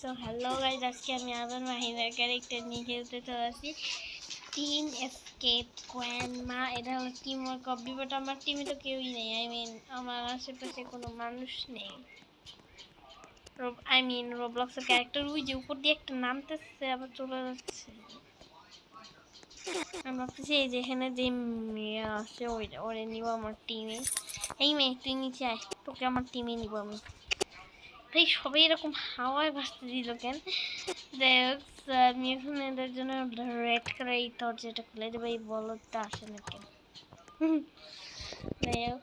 So hello guys, আজকে আমি আবার মাহিনের ক্যারেক্টার নিয়ে খেলতে চলেছি টিম এসকেপ গ্র্যান্ডমা। এটা হলো টিম ওয়ার্ক অব্বি, বাট আমার টিমে তো কেউই নেই। আমার আশেপাশে কোনো মানুষ নেই। রোবলক্সের ক্যারেক্টার ওই যে উপর দিয়ে একটা নামতেছে আবার চলে যাচ্ছে। আমি ভাবতেছি এই যে এখানে যে মেয়ে আছে ওরে নিব আমার টিমে। এই মেয়ে তুই নিচে আয়, তোকে আমার টিমে নিব আমি। ভাই সবাই এরকম হাওয়ায় ভাসতে দিল কেন? যাই হোক, আমি এখন এদের জন্য রেড কালার এই দরজাটা খুলে দেবো। এই বলদটা আসে না কেন? যাই হোক,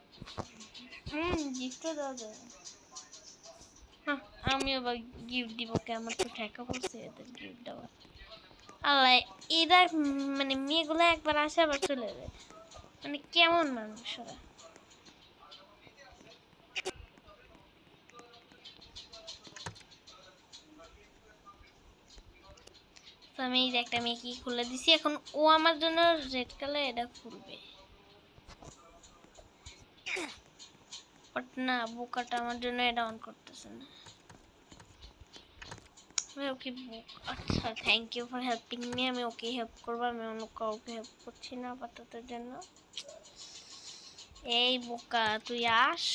গিফটও দেওয়া যায়। হ্যাঁ, আমি আবার গিফট দিব কে? আমার তো ঠেকা পড়ছে এদের গিফট দেওয়া। আল্লাহ, এরা মানে মেয়েগুলো একবার আসে আবার চলে যায়। মানে কেমন মানুষ ওরা? তো আমি এই যে একটা মেয়েকে খুলে দিছি, এখন ও আমার জন্য রেড কালার এটা খুলবে। বাট না, বোকাটা আমার জন্য এটা অন করতেছে না। ওকে, আচ্ছা, thank you for helping me. আমি ওকে হেল্প করবো, আমি অন্য কাউকে হেল্প করছি না আপাতত জন্য। এই বোকা, তুই আস।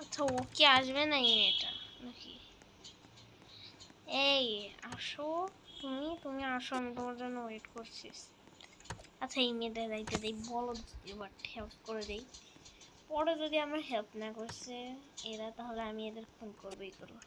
আচ্ছা, ও কি আসবে না এই মেয়েটা নাকি? এই আসো, তুমি আসো, আমি তোমার জন্য ওয়েট করছি। আচ্ছা, এই মেয়েটা যাইতে দেই, বলো এবার হেল্প করে দেই। পরে যদি আমার হেল্প না করছে এরা, তাহলে আমি এদের খুন করবোই করবো।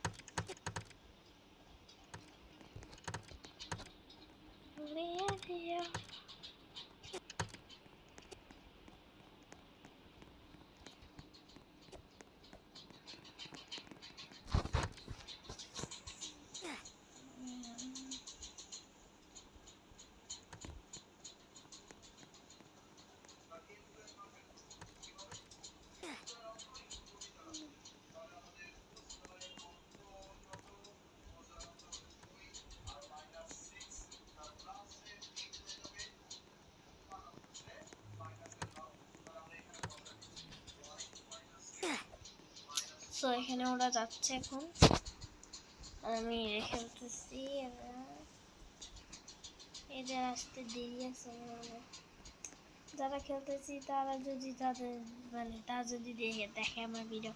সো এখানে ওরা যাচ্ছে এখন, আমি খেলতেছি। এদের আসতে দেরি আছে। যারা খেলতেছি তারা যদি তারা যদি দেখে আমার video,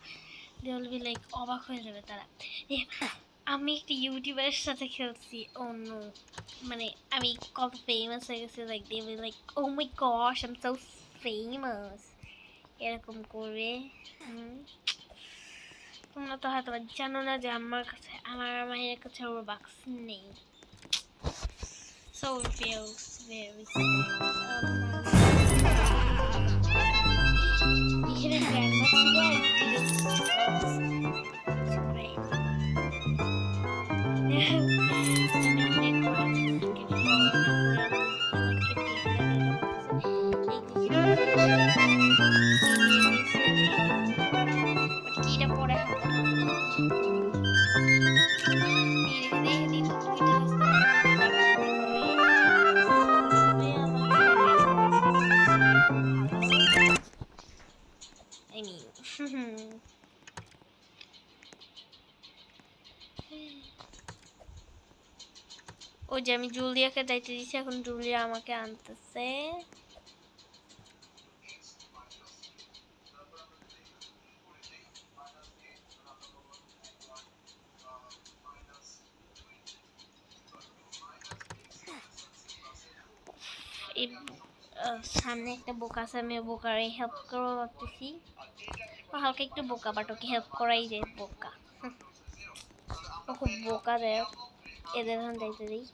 they will be like, অবাক হয়ে যাবে তারা। আমি একটা ইউটিউবারের সাথে খেলছি। ও নো, মানে আমি কত ফেমাস হয়ে গেছি। Like they will like, oh my gosh, I am so famous, এরকম করবে। তোমরা তো হয়তো জানো না যে আমার মায়ের কাছে ওর বাক্স নেই। So it feels very এখানে গ্র্যান্ডমা ছিল, I didn't পরে ওই যে আমি জুলিয়াকে যাইতে দিছি, এখন জুলিয়া আমাকে আনতেছে। সামনে একটা বোকা আছে, আমি বোকারে হেল্প করবো ভাবতেছি। ও হালকা একটু বোকা, বাট ওকে হেল্প করাই যায়। বোকা, ও খুব বোকা দেয়। এদের এখন যাইতে দিই।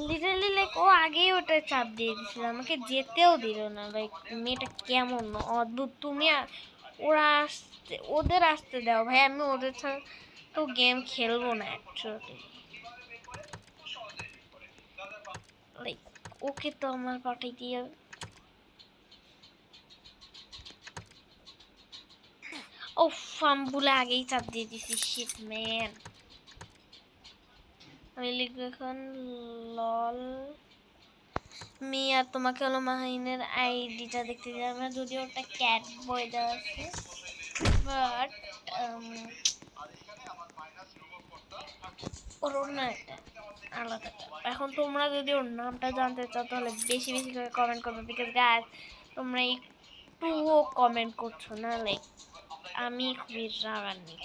লিটারালি লাইক ও আগেই ওটা চাপ দিয়ে দিছিল, আমাকে যেতেও দিল না। লাইক মেয়েটা কেমন অদ্ভুত। তুমি ওদের আসতে দাও ভাই, আমি ওদের ছাড়া তো গেম খেলবো না অ্যাকচুয়ালি। লাইক ওকে তো আমার পাঠাই দিয়ে, ও ফার্ম বলে আগেই চাপ দিয়ে দিছি শিট ম্যান আমি লিখবো এখন লল মিয়া তোমাকে হলো মাহিনের আইডিটা দেখতে যাবে না যদিও ওটা ক্যাট বয় দেওয়া আছে বাট ওর না এটা আলাদা এখন তোমরা যদি ওর নামটা জানতে চাও তাহলে বেশি বেশি করে কমেন্ট করবে বিকজ গাইস তোমরা একটুও কমেন্ট করছো না লাইক আমি খুবই রাগান্বিত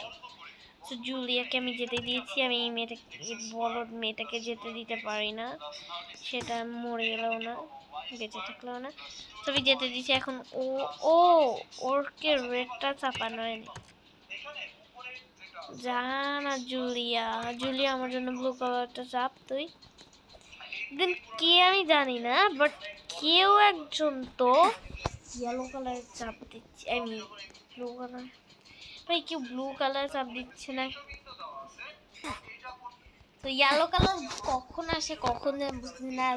তো জুলিয়াকে আমি যেতে দিয়েছি আমি এই মেয়েটাকে বলদ মেয়েটাকে যেতে দিতে পারি না সেটা মরে গেলেও না বেঁচে থাকলেও না তবে যেতে দিয়েছি এখন ও ও ওরকে রেডটা চাপানো হয়নি জানা জুলিয়া জুলিয়া আমার জন্য ব্লু কালারটা চাপ তুই দেন কে আমি জানি না বাট কেউ একজন তো ইয়েলো কালার চাপ দিচ্ছে আমি ব্লু কালার ভাই কেউ ব্লু কালার চাপ দিচ্ছে না তো ইয়েলো কালার কখন আসে কখন বুঝতে না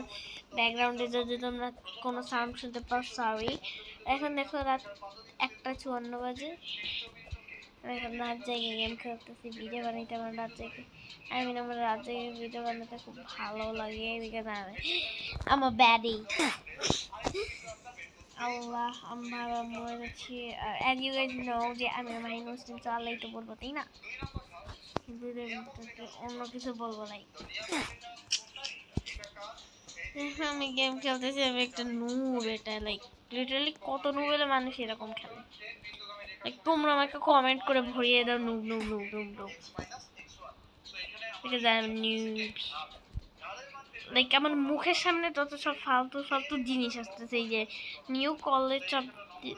ব্যাকগ্রাউন্ডে যদি তোমরা কোনো সাউন্ড শুনতে পাও সরি এখন দেখো রাত 1:54 বাজে এখন রাত জেগে গেম খেলতেছি ভিডিও বানাইতে আমার রাত জেগে আমার রাত জেগে ভিডিও বানাতে খুব ভালো লাগে বিকজ আমি ব্যাডি আল্লাহ আমরা মরে যাচ্ছি আর অ্যাজ ইউ গাইজ নো যে আমি মাইন মুসলিম তো আল্লাহ তো বলবো তাই না কিন্তু অন্য কিছু বলবো নাই আমি গেম খেলতেছি আমি একটা নুব এটা লাইক লিটারালি কত নুবেলে মানুষ এরকম খেলে লাইক তোমরা আমাকে কমেন্ট করে ভরিয়ে দাও noob noob noob noob noob because I am noob like আমার মুখের সামনে তত সব ফালতু ফালতু জিনিস আসতেছে এই যে নিউ কলেজ চাপ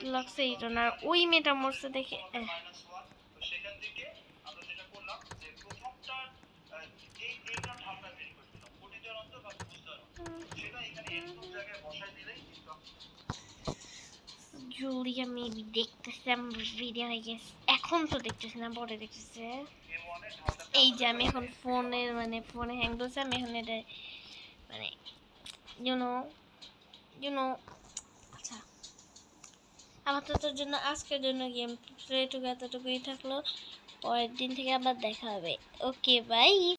লাগছে এইটা না ওই মেয়েটা মরছে দেখে জুলিয়া মেবি দেখতেছে আমার ভিডিও হয়ে গেছে এখন তো দেখতেছি না পরে দেখতেছে এই যে আমি এখন ফোনের মানে ফোনে হ্যাং করছে আমি এখন এটা মানে ইউনো আচ্ছা আপাতত জন্য আজকের জন্য গেম প্লে এতটুকুই থাকলো পরের দিন থেকে আবার দেখা হবে ওকে বাই